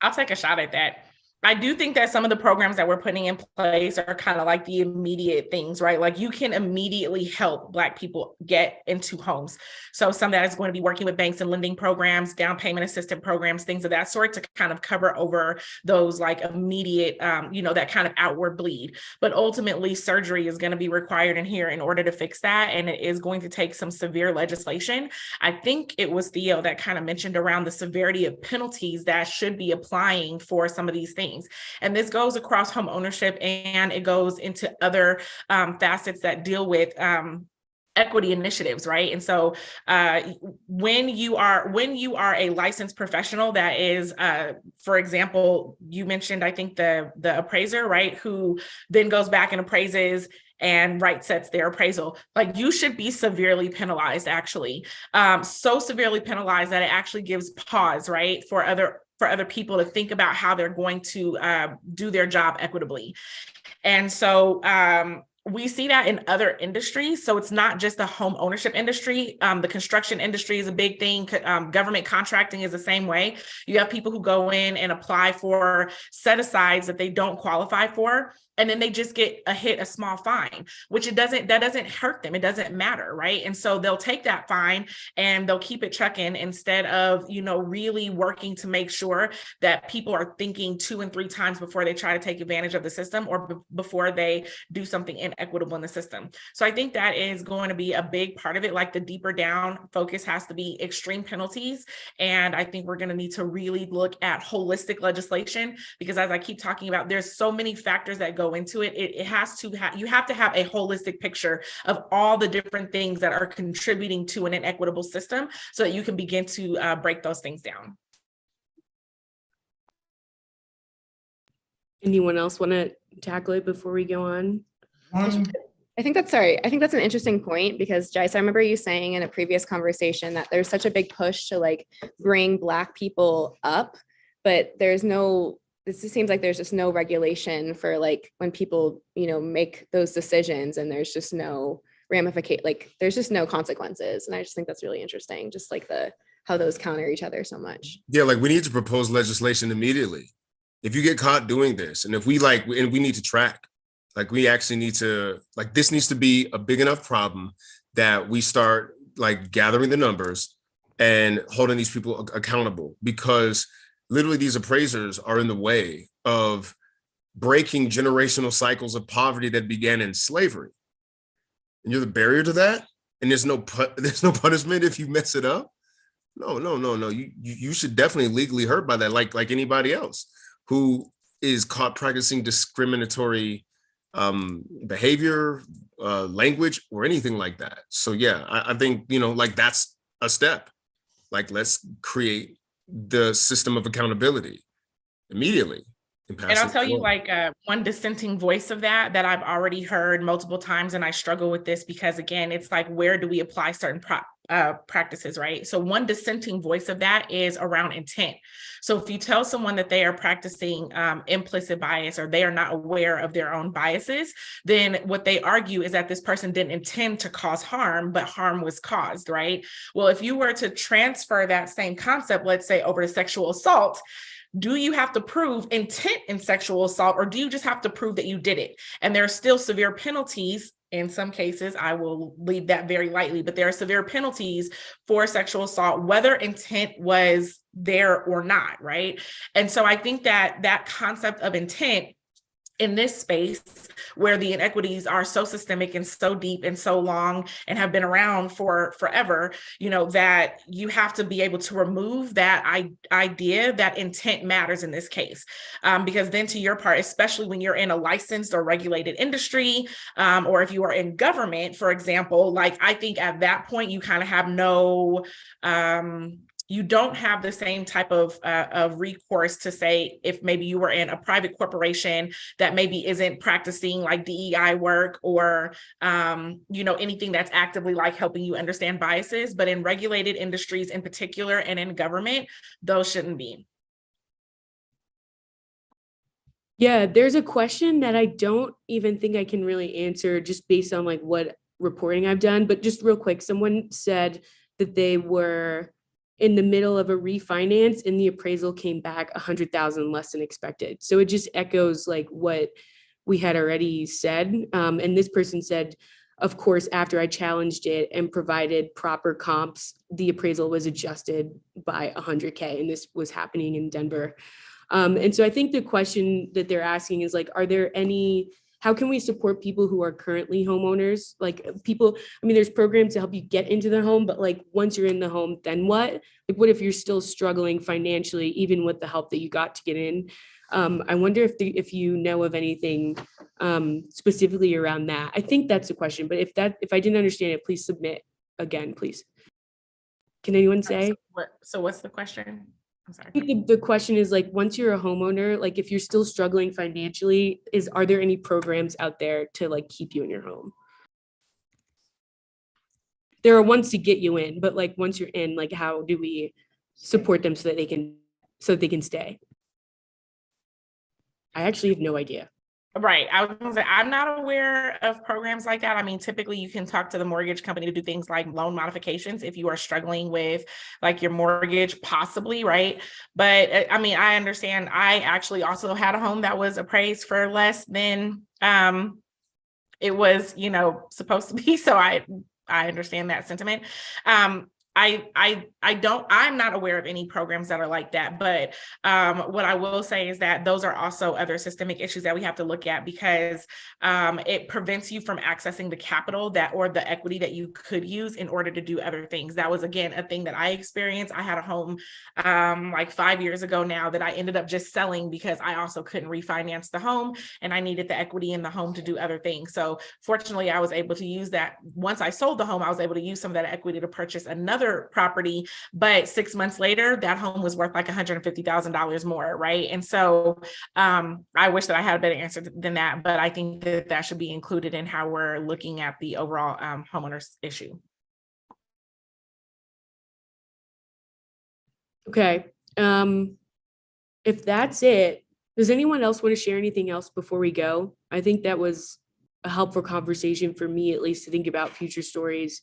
Speaker 3: I'll take a shot at that. I do think that some of the programs that we're putting in place are kind of like the immediate things, right? Like, you can immediately help Black people get into homes. So some that is going to be working with banks and lending programs, down payment assistance programs, things of that sort, to kind of cover over those like immediate, that kind of outward bleed. But ultimately, surgery is going to be required in here in order to fix that. And it is going to take some severe legislation. I think it was Theo that kind of mentioned around the severity of penalties that should be applying for some of these things. And this goes across home ownership, and it goes into other facets that deal with equity initiatives, right? And so when you are a licensed professional that is, for example, you mentioned, I think the appraiser, right, who then goes back and appraises and sets their appraisal, like you should be severely penalized, actually, so severely penalized that it actually gives pause, right, for other people to think about how they're going to do their job equitably. And so we see that in other industries. So it's not just the home ownership industry. The construction industry is a big thing. Government contracting is the same way. You have people who go in and apply for set-asides that they don't qualify for, and then they just get a small fine, which that doesn't hurt them. It doesn't matter, right? And so they'll take that fine and they'll keep it trucking instead of, really working to make sure that people are thinking 2 and 3 times before they try to take advantage of the system or before they do something inequitable in the system. So I think that is going to be a big part of it. Like the deeper down focus has to be extreme penalties. And I think we're going to need to really look at holistic legislation, because as I keep talking about, there's so many factors that go into it. You have to have a holistic picture of all the different things that are contributing to an inequitable system so that you can begin to break those things down.
Speaker 1: Anyone else want to tackle it before we go on?
Speaker 6: I think that's an interesting point, because Jice, I remember you saying in a previous conversation that there's such a big push to like bring Black people up, but this just seems like there's just no regulation for like when people, make those decisions, and there's just no ramification, like there's just no consequences. And I just think that's really interesting, just like how those counter each other so much.
Speaker 2: Yeah, like we need to propose legislation immediately. If you get caught doing this, and if we need to track, like we actually need to, like this needs to be a big enough problem that we start like gathering the numbers and holding these people accountable, because literally these appraisers are in the way of breaking generational cycles of poverty that began in slavery. And you're the barrier to that. And there's no punishment if you mess it up. No. You should definitely legally hurt by that, like anybody else who is caught practicing discriminatory behavior, language, or anything like that. So yeah, I think, like that's a step. Like let's create the system of accountability immediately.
Speaker 3: And I'll tell you, like one dissenting voice of that I've already heard multiple times, and I struggle with this because again, it's like, where do we apply certain practices, right? So one dissenting voice of that is around intent. So if you tell someone that they are practicing implicit bias, or they are not aware of their own biases, then what they argue is that this person didn't intend to cause harm, but harm was caused, right? Well, if you were to transfer that same concept, let's say over to sexual assault, do you have to prove intent in sexual assault, or do you just have to prove that you did it? And there are still severe penalties. In some cases, I will leave that very lightly, but there are severe penalties for sexual assault, whether intent was there or not, right? And so I think that concept of intent in this space where the inequities are so systemic and so deep and so long and have been around for forever, that you have to be able to remove that idea that intent matters in this case. Because then to your part, especially when you're in a licensed or regulated industry, or if you are in government, for example, like I think at that point you kind of have you don't have the same type of recourse to say, if maybe you were in a private corporation that maybe isn't practicing like DEI work or, anything that's actively like helping you understand biases, but in regulated industries in particular and in government, those shouldn't be.
Speaker 1: Yeah, there's a question that I don't even think I can really answer just based on like what reporting I've done, but just real quick, someone said that they were in the middle of a refinance and the appraisal came back 100,000 less than expected. So it just echoes like what we had already said. And this person said, of course, after I challenged it and provided proper comps, the appraisal was adjusted by 100K, and this was happening in Denver. And so I think the question that they're asking is like, how can we support people who are currently homeowners? Like there's programs to help you get into the home, but like once you're in the home, then what? Like what if you're still struggling financially, even with the help that you got to get in? I wonder if you know of anything specifically around that. I think that's the question, but if I didn't understand it, please submit again, please. Can anyone say?
Speaker 3: So what's the question? I'm sorry.
Speaker 1: I think the question is like, once you're a homeowner, like if you're still struggling financially, are there any programs out there to like keep you in your home? There are ones to get you in, but like once you're in, like how do we support them so that they can stay? I actually have no idea.
Speaker 3: Right. I was gonna say, I'm not aware of programs like that. I mean, typically you can talk to the mortgage company to do things like loan modifications if you are struggling with like your mortgage, possibly, right? But I mean, I understand. I actually also had a home that was appraised for less than it was, supposed to be. So I understand that sentiment. I'm not aware of any programs that are like that, but what I will say is that those are also other systemic issues that we have to look at, because it prevents you from accessing the capital or the equity that you could use in order to do other things. That was, again, a thing that I experienced. I had a home like 5 years ago now that I ended up just selling because I also couldn't refinance the home and I needed the equity in the home to do other things. So fortunately, I was able to use that. Once I sold the home, I was able to use some of that equity to purchase another property, but 6 months later, that home was worth like $150,000 more, right? And so I wish that I had a better answer than that, but I think that should be included in how we're looking at the overall homeowners issue.
Speaker 1: Okay. If that's it, does anyone else want to share anything else before we go? I think that was a helpful conversation for me, at least, to think about future stories.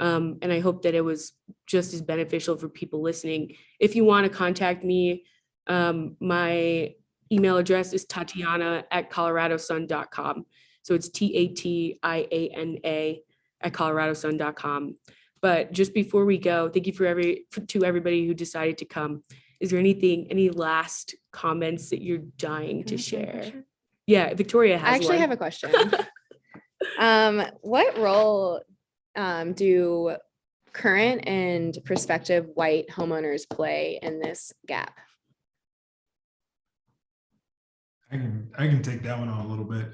Speaker 1: And I hope that it was just as beneficial for people listening. If you want to contact me, my email address is tatiana@coloradosun.com. So it's TATIANA@coloradosun.com. But just before we go, thank you to everybody who decided to come. Is there any last comments that you're dying to share? Yeah, Victoria has
Speaker 6: I actually
Speaker 1: one.
Speaker 6: have a question. What role do current and prospective white homeowners play in this gap?
Speaker 4: I can take that one on a little bit.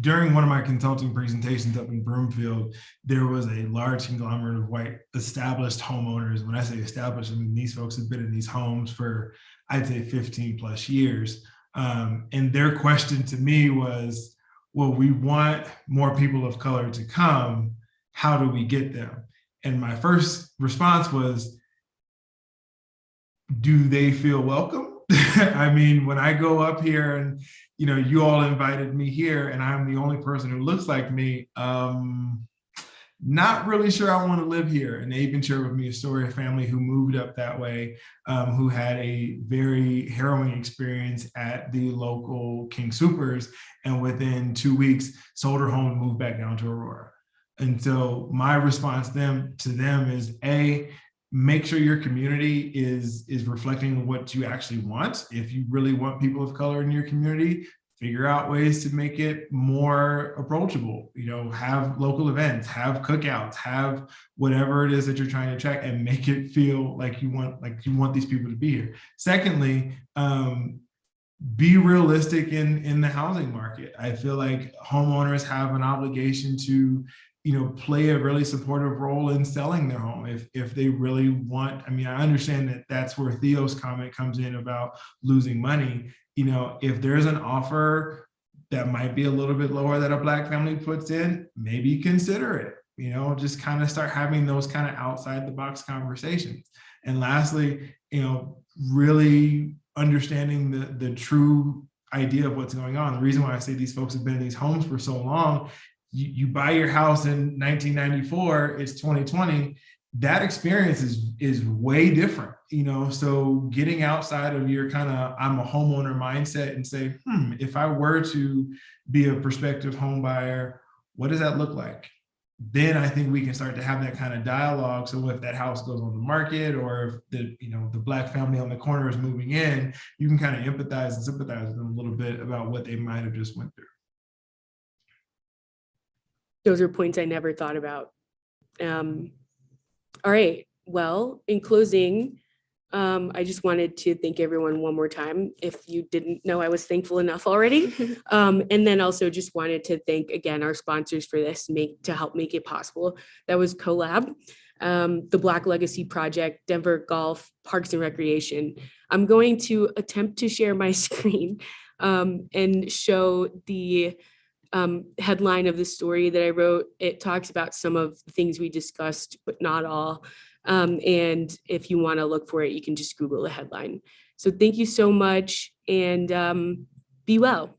Speaker 4: During one of my consulting presentations up in Broomfield, there was a large conglomerate of white established homeowners. When I say established, I mean these folks have been in these homes for, I'd say, 15 plus years. And their question to me was, well, we want more people of color to come. How do we get them? And my first response was, do they feel welcome? I mean, when I go up here and, you all invited me here and I'm the only person who looks like me, not really sure I want to live here. And they even shared with me a story of a family who moved up that way, who had a very harrowing experience at the local King Soopers, and within 2 weeks sold her home and moved back down to Aurora. And so my response to them is, A, make sure your community is reflecting what you actually want. If you really want people of color in your community, figure out ways to make it more approachable. Have local events, have cookouts, have whatever it is that you're trying to attract, and make it feel like you want these people to be here. Secondly, be realistic in the housing market. I feel like homeowners have an obligation to play a really supportive role in selling their home if they really want. I mean, I understand that that's where Theo's comment comes in about losing money. If there's an offer that might be a little bit lower that a Black family puts in, maybe consider it. Just kind of start having those kind of outside the box conversations. And lastly, really understanding the true idea of what's going on. The reason why I say these folks have been in these homes for so long, you buy your house in 1994, it's 2020, that experience is way different, so getting outside of your kind of I'm a homeowner mindset and say, if I were to be a prospective home buyer, what does that look like? Then I think we can start to have that kind of dialogue. So if that house goes on the market, or if the Black family on the corner is moving in, you can kind of empathize and sympathize with them a little bit about what they might have just went through.
Speaker 1: Those are points I never thought about. All right. Well, in closing, I just wanted to thank everyone one more time, if you didn't know I was thankful enough already. And then also just wanted to thank again our sponsors for this, to help make it possible. That was Collab, the Black Legacy Project, Denver Golf, Parks and Recreation. I'm going to attempt to share my screen and show the headline of the story that I wrote. It talks about some of the things we discussed, but not all. And if you want to look for it, you can just Google the headline. So thank you so much, and be well.